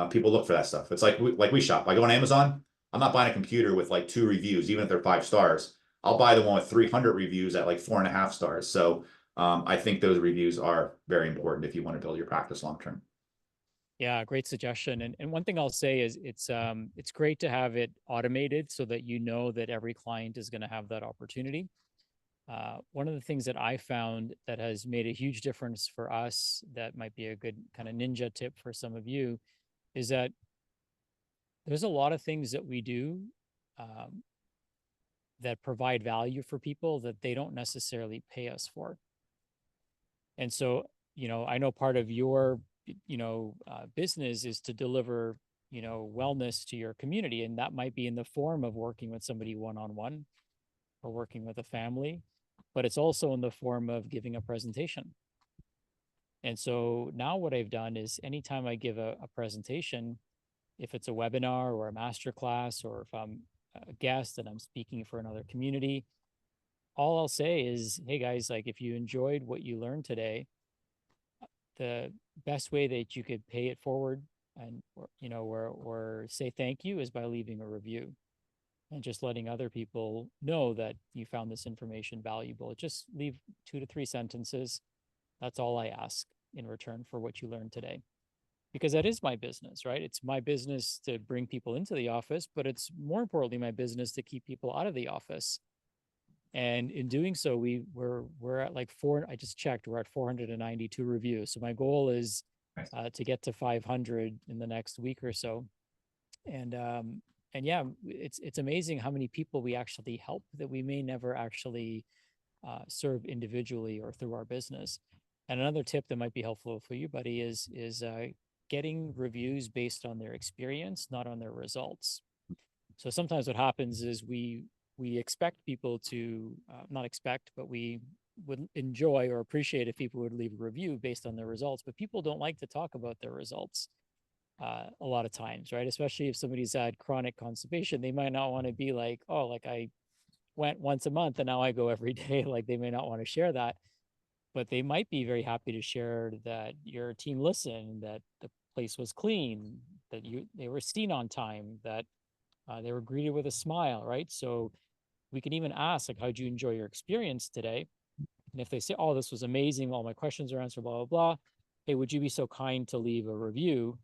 People look for that stuff. It's like we shop. I go on Amazon. I'm not buying a computer with like 2 reviews, even if they're 5 stars. I'll buy the one with 300 reviews at like 4.5 stars. So I think those reviews are very important if you want to build your practice long term. Yeah, great suggestion. And one thing I'll say is it's great to have it automated so that you know that every client is going to have that opportunity. One of the things that I found that has made a huge difference for us, that might be a good kind of ninja tip for some of you, is that there's a lot of things that we do um, that provide value for people that they don't necessarily pay us for. And so, I know part of your, business is to deliver, wellness to your community. And that might be in the form of working with somebody one on one or working with a family. but it's also in the form of giving a presentation. And so now what I've done is anytime I give a presentation, if it's a webinar or a master class, or if I'm a guest and I'm speaking for another community, all I'll say is, hey guys, like if you enjoyed what you learned today, the best way that you could pay it forward and or say thank you is by leaving a review and just letting other people know that you found this information valuable. Just leave 2 to 3 sentences. That's all I ask in return for what you learned today. Because that is my business, right? It's my business to bring people into the office, but it's more importantly my business to keep people out of the office. And in doing so, we're at like I just checked, we're at 492 reviews. So my goal is to get to 500 in the next week or so. And yeah, it's amazing how many people we actually help that we may never actually serve individually or through our business. And another tip that might be helpful for you, buddy, is getting reviews based on their experience, not on their results. So sometimes what happens is we expect people to not expect, but we would enjoy or appreciate if people would leave a review based on their results. But people don't like to talk about their results a lot of times, right? Especially if somebody's had chronic constipation, they might not want to be like, oh, like I went once a month and now I go every day. Like they may not want to share that, but they might be very happy to share that your team listened, that the place was clean, that they were seen on time, that they were greeted with a smile, right? So we can even ask, like, how'd you enjoy your experience today? And if they say, oh, this was amazing, all my questions are answered, blah, blah, blah. Hey, would you be so kind to leave a review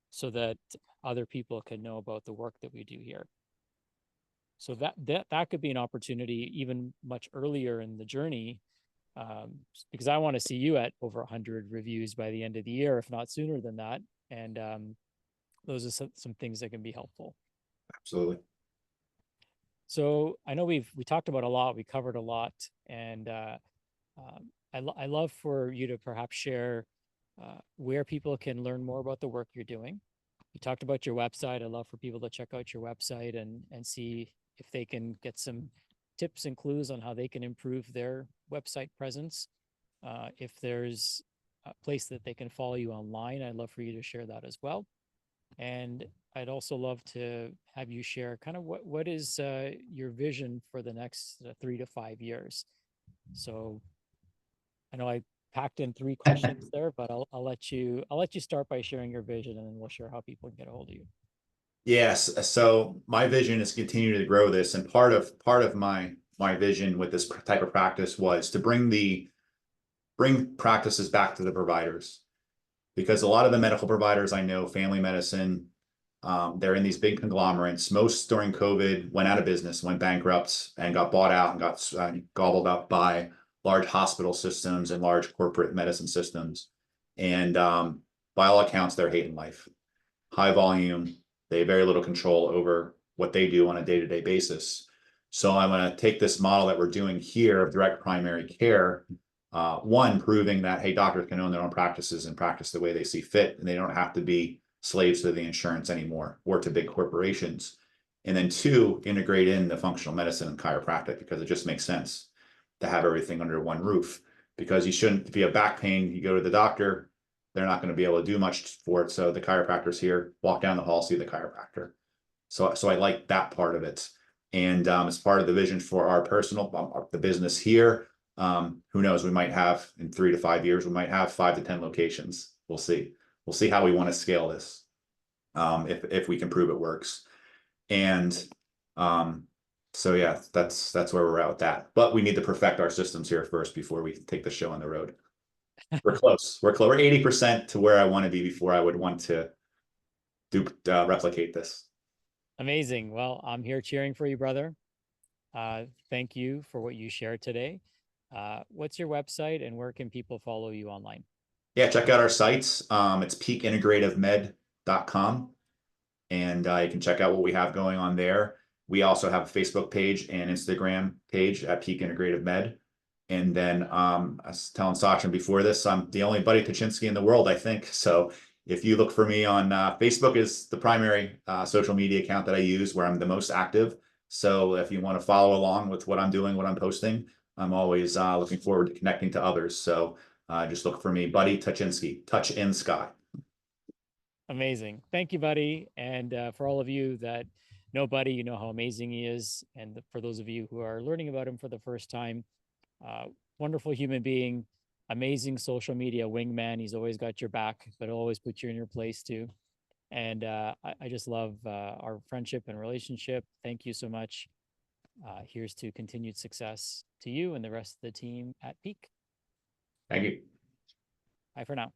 so that other people can know about the work that we do here? So that could be an opportunity even much earlier in the journey, because I want to see you at over 100 reviews by the end of the year, if not sooner than that. And those are some things that can be helpful. Absolutely. So I know we talked about a lot, we covered a lot, and I love for you to perhaps share where people can learn more about the work you're doing. You talked about your website. I'd love for people to check out your website and see if they can get some tips and clues on how they can improve their website presence. If there's a place that they can follow you online, I'd love for you to share that as well. And I'd also love to have you share kind of what is your vision for the next 3 to 5 years. So I know I packed in 3 questions there, but I'll let you start by sharing your vision, and then we'll share how people can get a hold of you. Yes. So my vision is continue to grow this, and part of my vision with this type of practice was to bring practices back to the providers, because a lot of the medical providers I know, family medicine, they're in these big conglomerates. Most during COVID went out of business, went bankrupt, and got bought out and got gobbled up by large hospital systems and large corporate medicine systems. And by all accounts, they're hating life. High volume. They have very little control over what they do on a day-to-day basis. So I'm going to take this model that we're doing here of direct primary care, one, proving that, hey, doctors can own their own practices and practice the way they see fit, and they don't have to be slaves to the insurance anymore or to big corporations. And then 2, integrate in the functional medicine and chiropractic, because it just makes sense to have everything under one roof. Because you shouldn't, if you have back pain, you go to the doctor, they're not going to be able to do much for it. So the chiropractor's here, walk down the hall, see the chiropractor. So I like that part of it. And as part of the vision for our personal, the business here, who knows, we might have in 3 to 5 years, we might have 5 to 10 locations. We'll see. We'll see how we want to scale this, if we can prove it works. And so yeah, that's where we're at with that. But we need to perfect our systems here first before we take the show on the road. We're close. We're 80% to where I want to be before I would want to replicate this. Amazing. Well, I'm here cheering for you, brother. Thank you for what you shared today. What's your website and where can people follow you online? Yeah, check out our sites. It's peakintegrativemed.com, and you can check out what we have going on there. We also have a Facebook page and Instagram page at Peak Integrative Med. And then I was telling Sachin before this, I'm the only Buddy Touchinsky in the world, I think. So if you look for me on Facebook, is the primary social media account that I use, where I'm the most active. So if you want to follow along with what I'm doing, what I'm posting, I'm always looking forward to connecting to others. So just look for me, Buddy Touchinsky, Touch in Sky. Amazing. Thank you, Buddy. And for all of you that know Buddy, you know how amazing he is. And for those of you who are learning about him for the first time, uh, wonderful human being, amazing social media wingman. He's always got your back, but he'll always put you in your place too. And I just love our friendship and relationship. Thank you so much. Here's to continued success to you and the rest of the team at Peak. Thank you. Bye for now.